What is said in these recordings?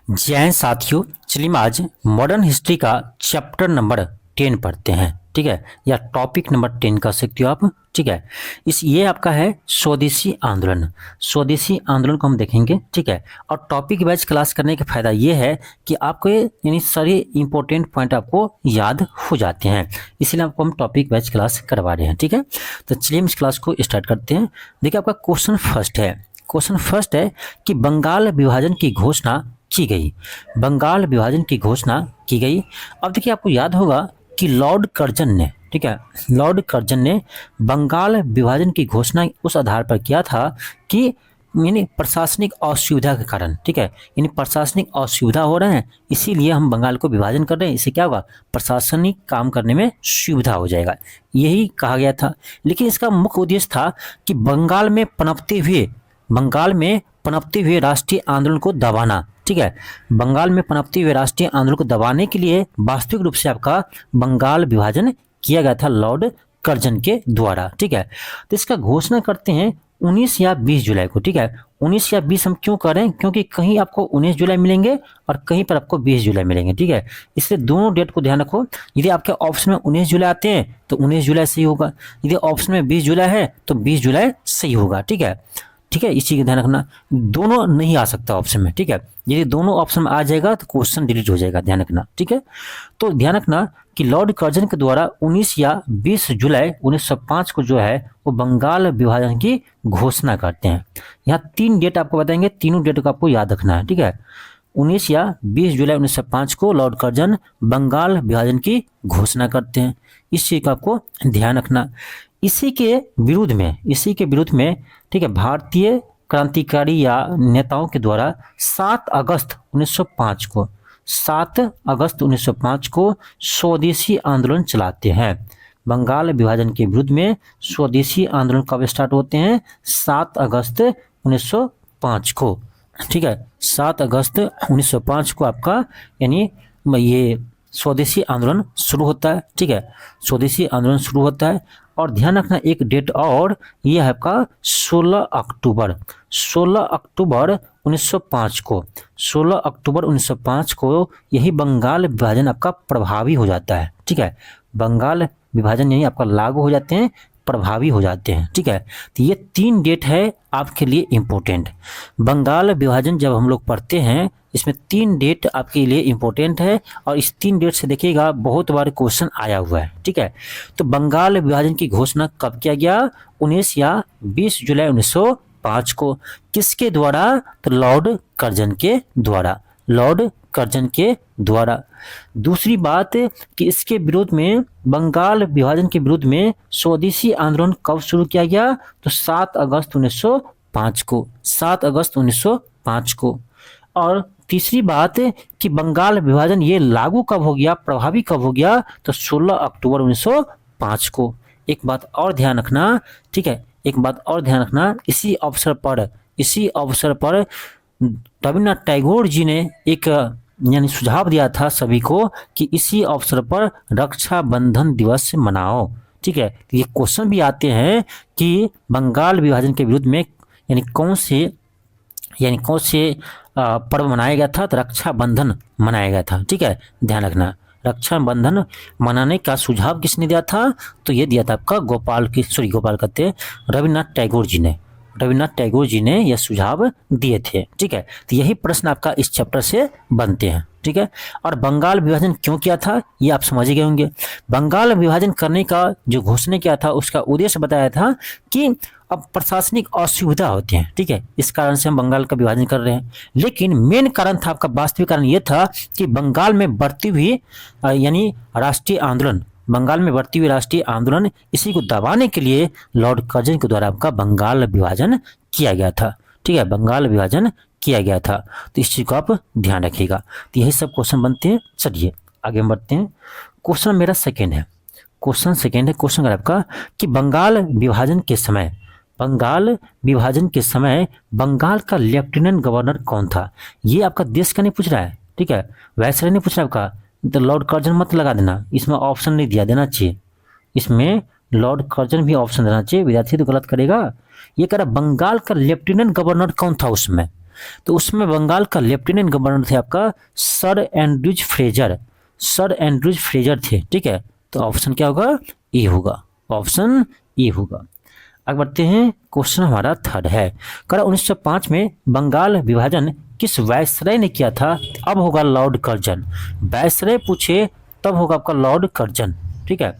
जय साथियों, चलिए आज मॉडर्न हिस्ट्री का चैप्टर नंबर 10 पढ़ते हैं। ठीक है, या टॉपिक नंबर 10 कह सकते हो आप। ठीक है, ये आपका है स्वदेशी आंदोलन। स्वदेशी आंदोलन को हम देखेंगे। ठीक है, और टॉपिक वाइज क्लास करने का फायदा ये है कि आपको यानी सारे इंपॉर्टेंट पॉइंट आपको याद हो जाते हैं, इसीलिए आपको हम टॉपिक वाइज क्लास करवा रहे हैं। ठीक है, तो चलिए हम इस क्लास को स्टार्ट करते हैं। देखिए, आपका क्वेश्चन फर्स्ट है कि बंगाल विभाजन की घोषणा की गई। बंगाल विभाजन की घोषणा की गई। अब देखिए, आपको याद होगा कि लॉर्ड कर्जन ने, ठीक है, लॉर्ड कर्जन ने बंगाल विभाजन की घोषणा उस आधार पर किया था कि यानी प्रशासनिक असुविधा के कारण, ठीक है, यानी प्रशासनिक असुविधा हो रहे हैं, इसीलिए हम बंगाल को विभाजन कर रहे हैं। इससे क्या होगा, प्रशासनिक काम करने में सुविधा हो जाएगा, यही कहा गया था। लेकिन इसका मुख्य उद्देश्य था कि बंगाल में पनपते हुए राष्ट्रीय आंदोलन को दबाना। ठीक है, बंगाल में पनपते हुए राष्ट्रीय आंदोलन को दबाने के लिए वास्तविक रूप से आपका बंगाल विभाजन किया गया था लॉर्ड कर्जन के द्वारा। ठीक है, तो इसका घोषणा करते हैं 19 या 20 जुलाई को। ठीक है, 19 या 20 हम क्यों कर रहे हैं, क्योंकि कहीं आपको 19 जुलाई मिलेंगे और कहीं पर आपको 20 जुलाई मिलेंगे। ठीक है, इसलिए दोनों डेट को ध्यान रखो। यदि आपके ऑप्शन में 19 जुलाई आते हैं तो 19 जुलाई सही होगा, यदि ऑप्शन में 20 जुलाई है तो 20 जुलाई सही होगा। ठीक है, इस चीज का ध्यान रखना, दोनों नहीं आ सकता ऑप्शन में। ठीक है, यदि दोनों ऑप्शन में आ जाएगा तो क्वेश्चन डिलीट हो जाएगा, ध्यान रखना। ठीक है, तो ध्यान रखना कि लॉर्ड कर्जन के द्वारा 19 या 20 जुलाई 1905 को जो है वो बंगाल विभाजन की घोषणा करते हैं। यहाँ 3 डेट आपको बताएंगे, तीनों डेट को आपको याद रखना है। ठीक है, 19 या 20 जुलाई 1905 को लॉर्ड कर्जन बंगाल विभाजन की घोषणा करते हैं, इस चीज का आपको ध्यान रखना। इसी के विरुद्ध में ठीक है, भारतीय क्रांतिकारी या नेताओं के द्वारा 7 अगस्त 1905 को स्वदेशी आंदोलन चलाते हैं। बंगाल विभाजन के विरुद्ध में स्वदेशी आंदोलन कब स्टार्ट होते हैं, 7 अगस्त 1905 को। ठीक है, 7 अगस्त 1905 को आपका यानी ये स्वदेशी आंदोलन शुरू होता है। ठीक है, स्वदेशी आंदोलन शुरू होता है। और ध्यान रखना एक डेट और, यह है आपका 16 अक्टूबर 1905 को, 16 अक्टूबर 1905 को यही बंगाल विभाजन आपका प्रभावी हो जाता है। ठीक है, बंगाल विभाजन यही आपका लागू हो जाते हैं, प्रभावी हो जाते हैं। ठीक है, तो ये 3 डेट है आपके लिए इम्पोर्टेंट। बंगाल विभाजन जब हम लोग पढ़ते हैं, इसमें 3 डेट आपके लिए इम्पोर्टेंट है, और इस 3 डेट से देखिएगा बहुत बार क्वेश्चन आया हुआ है। ठीक है, तो बंगाल विभाजन की घोषणा कब किया गया, 19 या 20 जुलाई 1905 को। किसके द्वारा, तो लॉर्ड कर्जन के द्वारा। दूसरी बात कि इसके विरोध में, बंगाल विभाजन के विरुद्ध में स्वदेशी आंदोलन कब शुरू किया गया, तो 7 अगस्त 1905 को। और तीसरी बात कि बंगाल विभाजन ये लागू कब हो गया, प्रभावी कब हो गया, तो 16 अक्टूबर 1905 को। एक बात और ध्यान रखना, ठीक है, इसी अवसर पर रविन्द्रनाथ टैगोर जी ने एक यानी सुझाव दिया था सभी को कि इसी अवसर पर रक्षाबंधन दिवस मनाओ। ठीक है, ये क्वेश्चन भी आते हैं कि बंगाल विभाजन के विरुद्ध में यानी कौन से पर्व मनाया गया था, तो रक्षाबंधन मनाया गया था। ठीक है, ध्यान रखना, रक्षाबंधन मनाने का सुझाव किसने दिया था, तो ये दिया था आपका रविन्द्रनाथ टैगोर जी ने यह सुझाव दिए थे। ठीक है, तो यही प्रश्न आपका इस चैप्टर से बनते हैं। ठीक है, और बंगाल विभाजन क्यों किया था ये आप समझ गए होंगे। बंगाल विभाजन करने का जो घोषणा किया था उसका उद्देश्य बताया था कि अब प्रशासनिक असुविधा होती है। ठीक है, इस कारण से हम बंगाल का विभाजन कर रहे हैं। लेकिन मेन कारण था आपका, वास्तविक कारण यह था कि बंगाल में बढ़ती हुई यानी राष्ट्रीय आंदोलन, इसी को दबाने के लिए लॉर्ड कर्जन के द्वारा आपका बंगाल विभाजन किया गया था। ठीक है, बंगाल विभाजन किया गया था, तो इस चीज को आप ध्यान रखिएगा। तो यही सब क्वेश्चन बनते हैं। चलिए आगे हम बढ़ते हैं। क्वेश्चन मेरा सेकेंड है। क्वेश्चन आपका कि बंगाल विभाजन के समय बंगाल का लेफ्टिनेंट गवर्नर कौन था। ये आपका देश का नहीं पूछ रहा है, ठीक है, वैसे नहीं पूछ रहा है आपका, तो लॉर्ड कर्जन मत लगा देना, इसमें ऑप्शन नहीं देना चाहिए, इसमें लॉर्ड कर्जन भी ऑप्शन देना चाहिए। विद्यार्थी तो गलत करेगा। ये कह रहा बंगाल का लेफ्टिनेंट गवर्नर कौन था उसमें, तो उसमें बंगाल का लेफ्टिनेंट गवर्नर थे आपका sir Andrews Fraser, sir Andrews Fraser थे। ठीक है, तो ऑप्शन क्या होगा, ए होगा, ऑप्शन ए होगा। आगे बढ़ते हैं, क्वेश्चन हमारा थर्ड है, कह 1905 में बंगाल विभाजन किस वायसराय ने किया था? अब होगा लॉर्ड कर्जन, वायसराय पूछे तब होगा आपका लॉर्ड कर्जन। ठीक है,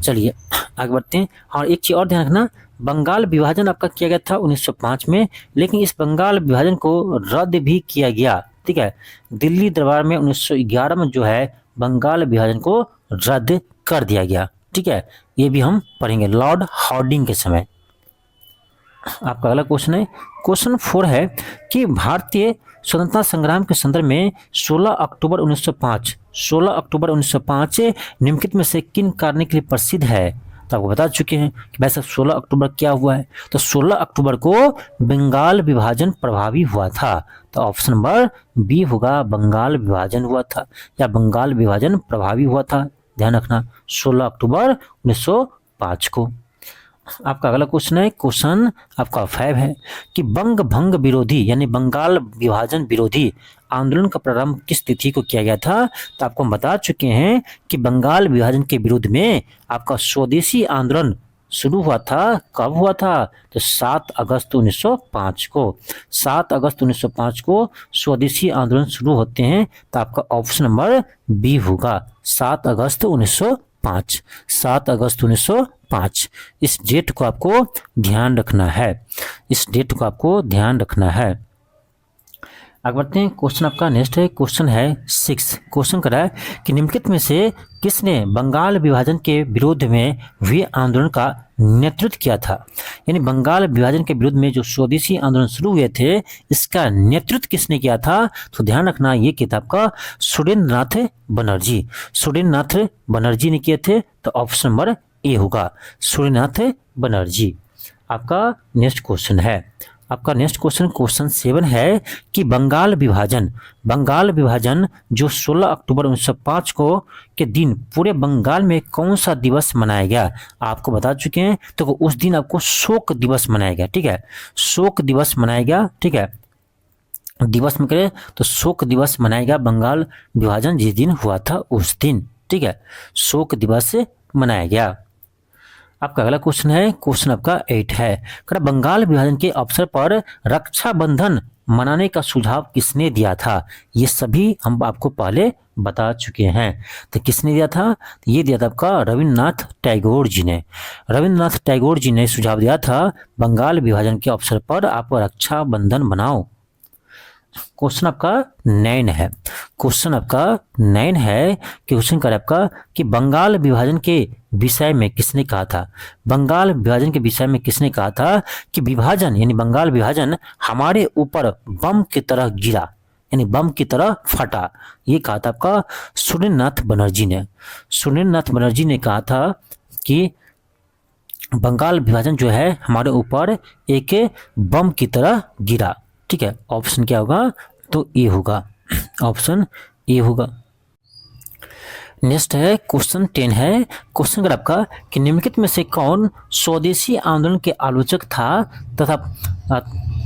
चलिए आगे बढ़ते हैं। और एक चीज और ध्यान रखना, बंगाल विभाजन आपका किया गया था 1905 में, लेकिन इस बंगाल विभाजन को रद्द भी किया गया। ठीक है, दिल्ली दरबार में 1911 में जो है बंगाल विभाजन को रद्द कर दिया गया। ठीक है, ये भी हम पढ़ेंगे लॉर्ड हार्डिंग के समय। आपका अगला क्वेश्चन है, क्वेश्चन 4 है कि भारतीय स्वतंत्रता संग्राम के संदर्भ में 16 अक्टूबर 1905 निम्नलिखित में से किन कार्य के लिए प्रसिद्ध है? तो आपको बता चुके हैं कि भाई साहब 16 अक्टूबर क्या हुआ है, तो 16 अक्टूबर को बंगाल विभाजन प्रभावी हुआ था। तो ऑप्शन नंबर बी होगा, बंगाल विभाजन हुआ था या बंगाल विभाजन प्रभावी हुआ था। ध्यान रखना 16 अक्टूबर 1905 को। आपका अगला क्वेश्चन है, क्वेश्चन आपका 5 है कि बंग भंग विरोधी यानी बंगाल विभाजन विरोधी आंदोलन का प्रारंभ किस तिथि को किया गया था? तो आपको हम बता चुके हैं कि बंगाल विभाजन के विरुद्ध में आपका स्वदेशी आंदोलन शुरू हुआ था। कब हुआ था? तो 7 अगस्त 1905 को। 7 अगस्त 1905 को स्वदेशी आंदोलन शुरू होते हैं। तो आपका ऑप्शन नंबर बी होगा, 7 अगस्त 1905। 7 अगस्त 1905 इस डेट को आपको ध्यान रखना है, इस डेट को आपको ध्यान रखना है। आगे बढ़ते हैं, क्वेश्चन आपका नेक्स्ट है, क्वेश्चन है 6। क्वेश्चन कर रहा है कि निम्नलिखित में से किसने बंगाल विभाजन के विरोध में हुए आंदोलन का नेतृत्व किया था? यानी बंगाल विभाजन के विरुद्ध में जो स्वदेशी आंदोलन शुरू हुए थे, इसका नेतृत्व किसने किया था? तो ध्यान रखना ये किताब का सुरेंद्रनाथ बनर्जी, सुरेंद्रनाथ बनर्जी ने किए थे। तो ऑप्शन नंबर ए होगा, सुरेंद्रनाथ बनर्जी। आपका नेक्स्ट क्वेश्चन है, आपका नेक्स्ट क्वेश्चन क्वेश्चन 7 है कि बंगाल विभाजन जो 16 अक्टूबर 1905 को के दिन पूरे बंगाल में कौन सा दिवस मनाया गया? आपको बता चुके हैं। तो उस दिन आपको शोक दिवस मनाया गया। ठीक है, शोक दिवस मनाया गया। ठीक है, दिवस में करें तो शोक दिवस मनाया गया, बंगाल विभाजन जिस दिन हुआ था उस दिन। ठीक है, शोक दिवस मनाया गया। आपका अगला क्वेश्चन है, क्वेश्चन आपका 8 है, बंगाल विभाजन के अवसर पर रक्षाबंधन मनाने का सुझाव किसने दिया था? ये सभी हम आपको पहले बता चुके हैं। तो किसने दिया था? तो ये दिया था आपका रविन्द्रनाथ टैगोर जी ने। रविन्द्रनाथ टैगोर जी ने सुझाव दिया था बंगाल विभाजन के अवसर पर आप रक्षाबंधन मनाओ। क्वेश्चन आपका 9 है, क्वेश्चन आपका 9 है, क्वेश्चन कर आपका कि बंगाल विभाजन के विषय में किसने कहा था? बंगाल विभाजन के विषय में किसने कहा था कि विभाजन यानी बंगाल विभाजन हमारे ऊपर बम की तरह गिरा यानी बम की तरह फटा। ये कहा था आपका सुरेंद्रनाथ बनर्जी ने। सुरेंद्रनाथ बनर्जी ने कहा था कि बंगाल विभाजन जो है हमारे ऊपर एक बम की तरह गिरा। ठीक है, ऑप्शन क्या होगा? तो ए होगा, ऑप्शन ए होगा। नेक्स्ट है क्वेश्चन 10 है, क्वेश्चन अगर आपका कि निम्नलिखित में से कौन स्वदेशी आंदोलन के आलोचक था तथा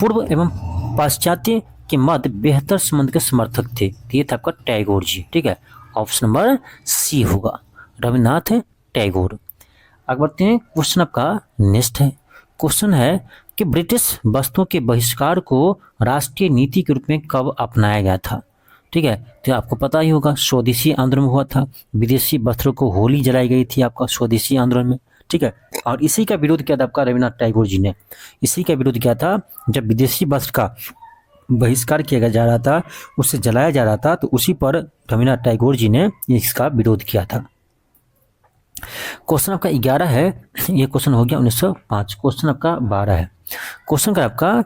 पूर्व एवं पाश्चात्य के मध्य बेहतर संबंध के समर्थक थे? ये था आपका टैगोर जी। ठीक है, ऑप्शन नंबर सी होगा, रविन्द्रनाथ टैगोर। आगे बढ़ते हैं, क्वेश्चन आपका नेक्स्ट है, क्वेश्चन है कि ब्रिटिश वस्तुओं के बहिष्कार को राष्ट्रीय नीति के रूप में कब अपनाया गया था? ठीक है, तो आपको पता ही होगा स्वदेशी आंदोलन हुआ था, विदेशी वस्त्रों को होली जलाई गई थी आपका स्वदेशी आंदोलन में। ठीक है, और इसी का विरोध किया था आपका रविन्द्रनाथ टैगोर जी ने। इसी का विरोध किया था जब विदेशी वस्त्र का बहिष्कार किया जा रहा था, उससे जलाया जा रहा था, तो उसी पर रविन्द्रनाथ टैगोर जी ने इसका विरोध किया था। क्वेश्चन आपका 11 है, ये क्वेश्चन हो गया 1905। क्वेश्चन आपका 12 है, क्वेश्चन का आपका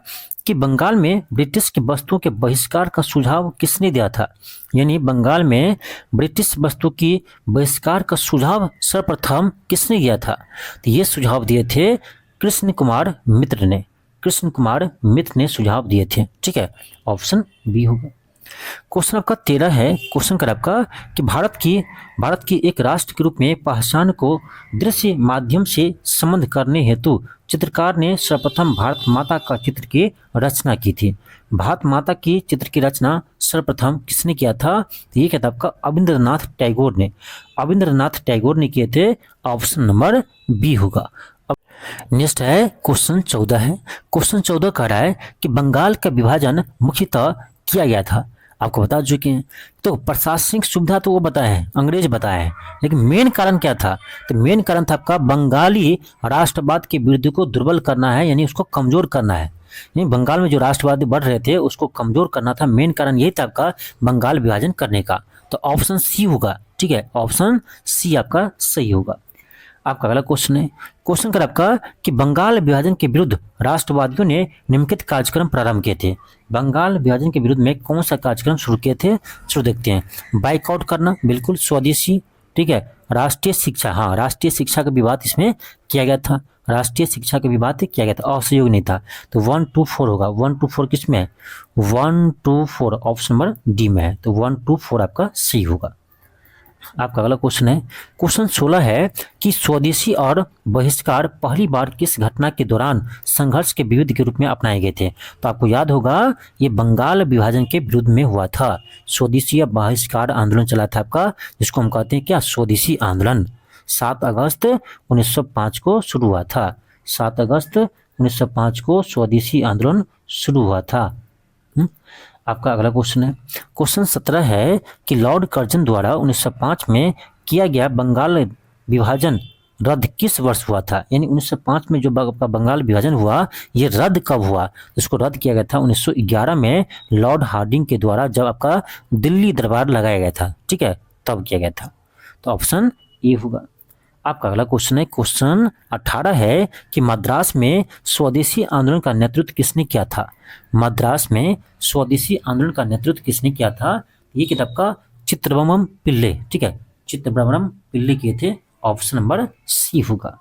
कि बंगाल में ब्रिटिश की वस्तुओं के बहिष्कार का सुझाव किसने दिया था? यानी बंगाल में ब्रिटिश वस्तु की बहिष्कार का सुझाव सर्वप्रथम किसने दिया था? तो ये सुझाव दिए थे कृष्ण कुमार मित्र ने। कृष्ण कुमार मित्र ने सुझाव दिए थे। ठीक है, ऑप्शन बी होगा। क्वेश्चन आपका 13 है, क्वेश्चन कर आपका कि भारत की एक राष्ट्र के रूप में पहचान को दृश्य माध्यम से संबंध करने हेतु चित्रकार ने सर्वप्रथम भारत माता का चित्र की रचना की थी? भारत माता की चित्र की रचना सर्वप्रथम किसने किया था? तो ये किताब का अविंद्रनाथ टैगोर ने, अविंद्रनाथ टैगोर ने किए थे। ऑप्शन नंबर बी होगा। नेक्स्ट है क्वेश्चन 14 है। क्वेश्चन 14 कह रहा है कि बंगाल का विभाजन मुख्यतः किया गया था। आपको बता चुके हैं। तो प्रशासनिक सुविधा तो वो बताए हैं, अंग्रेज बताए हैं, लेकिन मेन कारण क्या था? तो मेन कारण था आपका बंगाली राष्ट्रवाद के विरुद्ध को दुर्बल करना है, यानी उसको कमजोर करना है। यानी बंगाल में जो राष्ट्रवादी बढ़ रहे थे उसको कमजोर करना था। मेन कारण यही था आपका बंगाल विभाजन करने का। तो ऑप्शन सी होगा। ठीक है, ऑप्शन सी आपका सही होगा। आपका अगला क्वेश्चन है। क्वेश्चन कर आपका कि बंगाल विभाजन के विरुद्ध राष्ट्रवादियों ने निम्नलिखित कार्यक्रम प्रारंभ किए थे। बंगाल विभाजन के विरुद्ध में कौन सा कार्यक्रम शुरू किए थे? शुरू देखते हैं। बाइकआउट करना, बिल्कुल स्वदेशी। ठीक है, राष्ट्रीय शिक्षा, हाँ राष्ट्रीय शिक्षा का विवाद इसमें किया गया था। राष्ट्रीय शिक्षा का विवाद किया गया था, असहयोग नहीं था। तो 1 2 4 होगा। 1 2 4 किस में है? 1 2 4 ऑप्शन नंबर डी में है। तो 1 2 4 आपका सही होगा। आपका अगला क्वेश्चन है। क्वेश्चन 16 है कि स्वदेशी और बहिष्कार पहली बार किस घटना के दौरान संघर्ष के विरुद्ध के रूप में अपनाए गए थे? तो आपको याद होगा ये बंगाल विभाजन के विरुद्ध में हुआ था। स्वदेशी या बहिष्कार आंदोलन चला था आपका, जिसको हम कहते हैं क्या? स्वदेशी आंदोलन। 7 अगस्त 1905 को शुरू हुआ था। 7 अगस्त 1905 को स्वदेशी आंदोलन शुरू हुआ था। आपका अगला क्वेश्चन है। क्वेश्चन 17 है कि लॉर्ड कर्जन द्वारा 1905 में किया गया बंगाल विभाजन रद्द किस वर्ष हुआ था? यानी 1905 में जो बंगाल विभाजन हुआ ये रद्द कब हुआ? इसको रद्द किया गया था 1911 में लॉर्ड हार्डिंग के द्वारा, जब आपका दिल्ली दरबार लगाया गया था। ठीक है, तब किया गया था। तो ऑप्शन ए होगा। आपका अगला क्वेश्चन है। क्वेश्चन 18 है कि मद्रास में स्वदेशी आंदोलन का नेतृत्व किसने किया था? मद्रास में स्वदेशी आंदोलन का नेतृत्व किसने किया था? ये किताब का चित्रबर्मम पिल्ले। ठीक है, चित्रबर्मम पिल्ले किए थे। ऑप्शन नंबर सी होगा।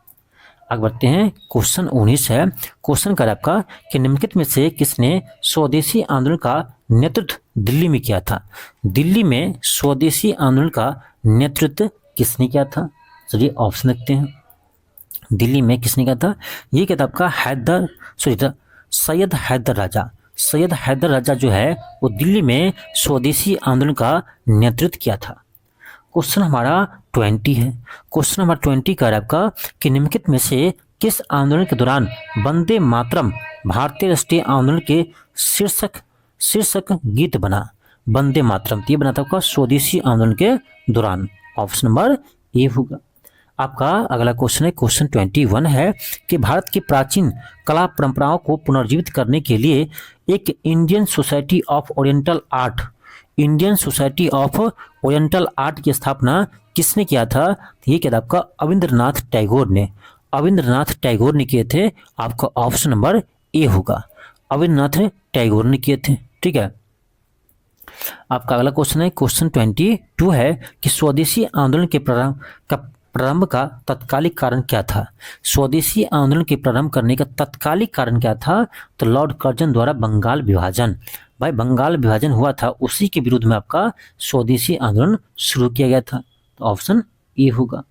आगे बढ़ते हैं। क्वेश्चन 19 है। क्वेश्चन कर आपका कि निम्नलिखित में से किसने स्वदेशी आंदोलन का नेतृत्व दिल्ली में किया था? दिल्ली में स्वदेशी आंदोलन का नेतृत्व किसने किया था? चलिए ऑप्शन देखते हैं। दिल्ली में किसने किया था? ये किताब का सैयद हैदर राजा। सैयद हैदर राजा जो है वो दिल्ली में स्वदेशी आंदोलन का नेतृत्व किया था। क्वेश्चन हमारा 20 है। क्वेश्चन नंबर 20 का आपका कि निम्नलिखित में से किस आंदोलन के दौरान वंदे मातरम भारतीय राष्ट्रीय आंदोलन के शीर्षक गीत बना? वंदे मातरम ये बना था आपका स्वदेशी आंदोलन के दौरान। ऑप्शन नंबर ए होगा। आपका अगला क्वेश्चन है। क्वेश्चन 21 है कि भारत की प्राचीन कला परंपराओं को पुनर्जीवित करने के लिए एक Indian society of oriental art, Indian society of oriental art की स्थापना किसने किया था? ये किया था आपका अविंद्रनाथ टैगोर ने। अविंद्रनाथ टैगोर ने किए थे। आपका ऑप्शन नंबर ए होगा। अविंद्रनाथ टैगोर ने किए थे। ठीक है। आपका अगला क्वेश्चन है। क्वेश्चन 22 है कि स्वदेशी आंदोलन के प्रारंभ का तत्कालिक कारण क्या था? स्वदेशी आंदोलन के प्रारंभ करने का तत्कालिक कारण क्या था? तो लॉर्ड कर्जन द्वारा बंगाल विभाजन। भाई बंगाल विभाजन हुआ था, उसी के विरुद्ध में आपका स्वदेशी आंदोलन शुरू किया गया था। तो ऑप्शन ए होगा।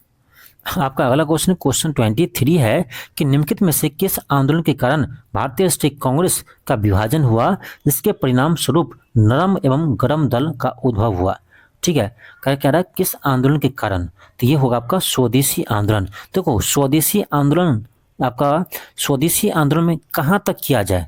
आपका अगला क्वेश्चन क्वेश्चन 23 है कि निम्नलिखित में से किस आंदोलन के कारण भारतीय राष्ट्रीय कांग्रेस का विभाजन हुआ, जिसके परिणाम स्वरूप नरम एवं गरम दल का उद्भव हुआ? ठीक है, कह रहा है किस आंदोलन के कारण? तो ये होगा आपका स्वदेशी आंदोलन। देखो स्वदेशी आंदोलन आपका स्वदेशी आंदोलन में कहाँ तक किया जाए?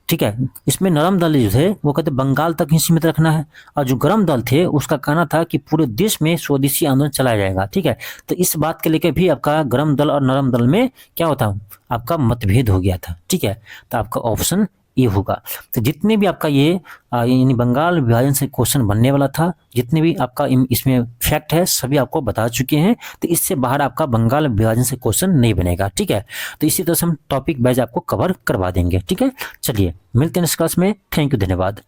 ठीक है, इसमें नरम दल जो थे वो कहते बंगाल तक ही सीमित रखना है, और जो गरम दल थे उसका कहना था कि पूरे देश में स्वदेशी आंदोलन चलाया जाएगा। ठीक है, तो इस बात के लेकर भी आपका गरम दल और नरम दल में क्या होता आपका मतभेद हो गया था। ठीक है, तो आपका ऑप्शन ये होगा। तो जितने भी आपका ये यानी बंगाल विभाजन से क्वेश्चन बनने वाला था, जितने भी आपका इसमें फैक्ट है सभी आपको बता चुके हैं। तो इससे बाहर आपका बंगाल विभाजन से क्वेश्चन नहीं बनेगा। ठीक है, तो इसी तरह से हम टॉपिक वाइज आपको कवर करवा देंगे। ठीक है, चलिए मिलते हैं इस क्लास में। थैंक यू, धन्यवाद।